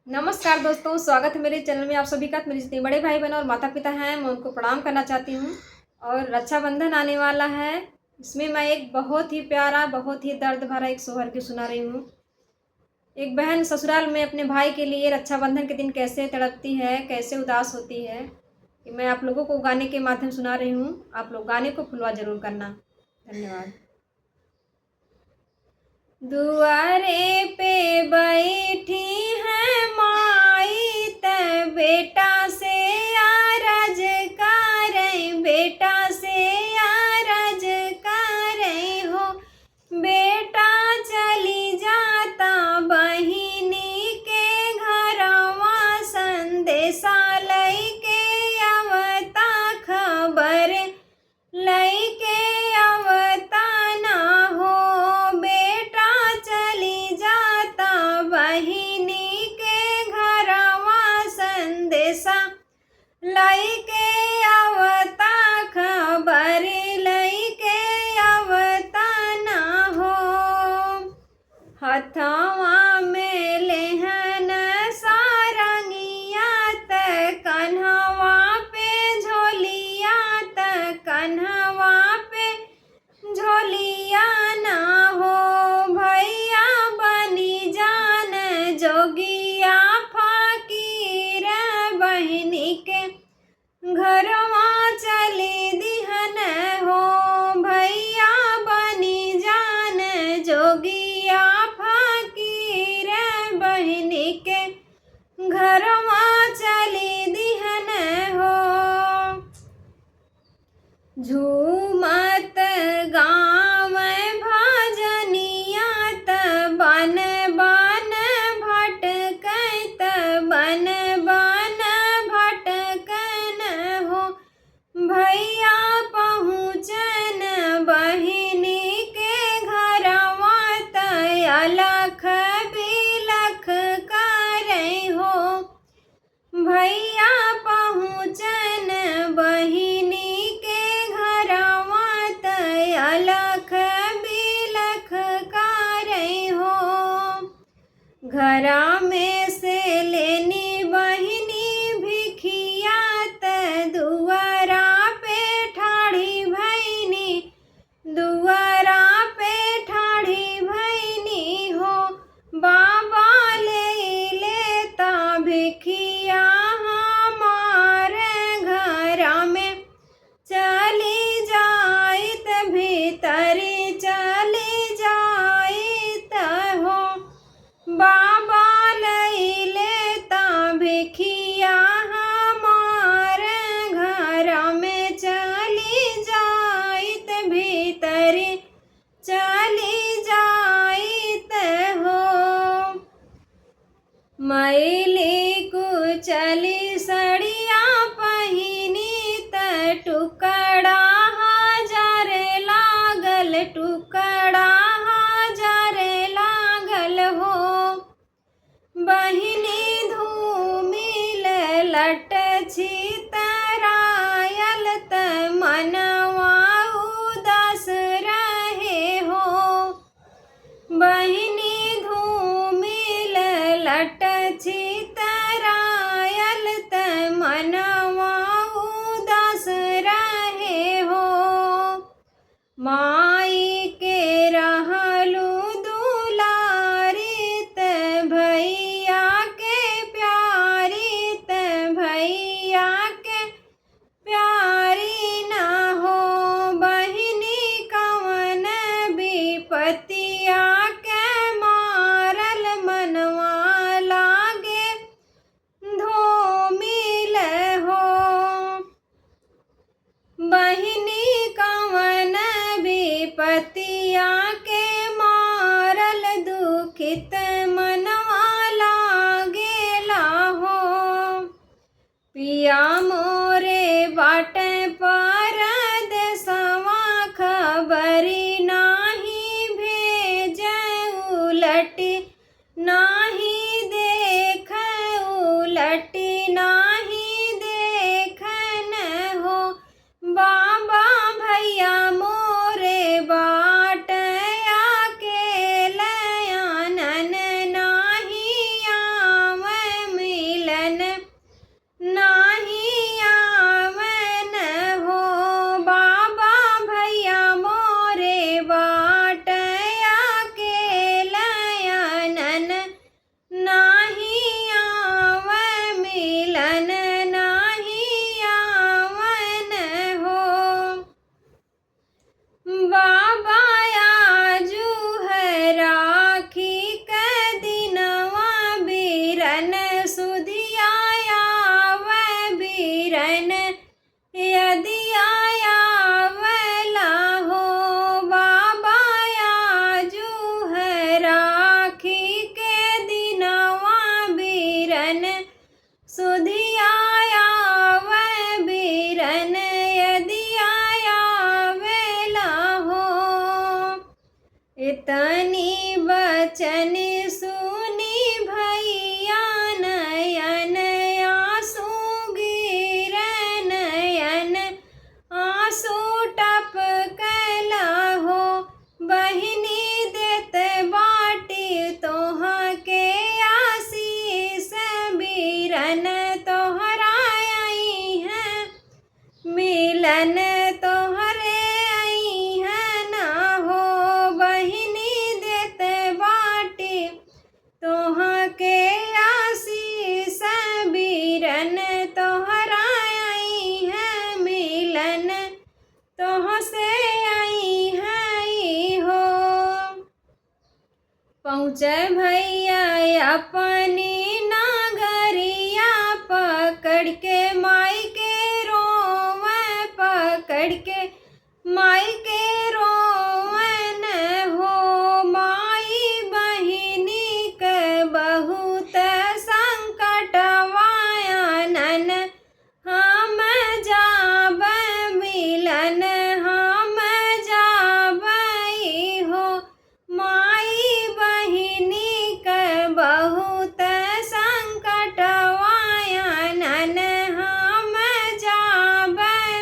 नमस्कार दोस्तों, स्वागत है मेरे चैनल में आप सभी का। मेरे जितने बड़े भाई बहन और माता पिता हैं मैं उनको प्रणाम करना चाहती हूँ। और रक्षाबंधन आने वाला है, इसमें मैं एक बहुत ही प्यारा, बहुत ही दर्द भरा एक सोहर की सुना रही हूँ। एक बहन ससुराल में अपने भाई के लिए रक्षाबंधन के दिन कैसे तड़पती है, कैसे उदास होती है, कि मैं आप लोगों को गाने के माध्यम सुना रही हूँ। आप लोग गाने को फुलवा जरूर करना। धन्यवाद। दुआरे पे बैठी है माई त बेटा से आरज करे, बेटा से आरज करे हो। बेटा चली जाता बहिनी के घरवा, संदेशा लइके आवता, खबर लइके आवता ना हो। बेटा चली जाता बहिनी के घरवा, संदेशा लइके आवता, खबर लइके आवता ना हो। हथवा में लेहन सारंगिया त कन्हवा पे झोलिया, त कन्हवा पे झोलिया ना हो। भैया बनी जान जोगिया फकीर, बहिनी के घरवा चली दिहन हो। भैया बनी जान जोगिया फकीर, बहिनी के घरवा चली दिहन हो। झूमत गाँव भजनिया त बन बन भटकत, बन बन भटकन हो। भैया पहुँचन बहिनी के घरवा त अलख बिलख करे हो। भैया पहुँचन बहिनी के घरवा त अलख बिलख करे हो। घरा में से लेनी बहिनी भिखिया त दुआरा पे ठाड़ी भैनी, दुआरा पे ठाड़ी भैनी हो। बाबा ले लेता भिखिया हमार, घरा में चली जाइत, भीतर चली जाइत हो। बाबा ले लेता भिखिया हमार, घरा में चली जाइत, भीतर चली जाइत हो। मैली कुचली सड़िया पहिनी त टुकड़ा हजार लागल, टुकड़ा हजार लागल हो। बहिनी धूमिल लट छितरायल त मनवा उदास रहे हो। बहिनी धूमिल लट छितरायल त मनवा उदास रहे हो। माई के रहलू दुलारी त भैया के प्यारी, त भैया के प्यारी ना हो। बहिनी कवन विपतिया के मारल, मनवा लागे धूमिल हो। बहिनी कवन पहुँचे भैया अपनी नागरिया, पकड़ के माई के रोवे, पकड़ के माई के रोवन हो। माई बहिनी के बहुत संकटवायनन, हम जाब मिलन, हम जाबई हो। माई बहिनी के बहुत संकटवायनन, हम जाब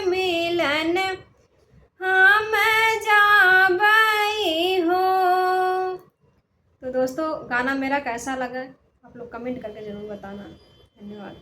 मिलन, हम जाबई हो। तो दोस्तों गाना मेरा कैसा लगा आप लोग कमेंट करके ज़रूर बताना। धन्यवाद।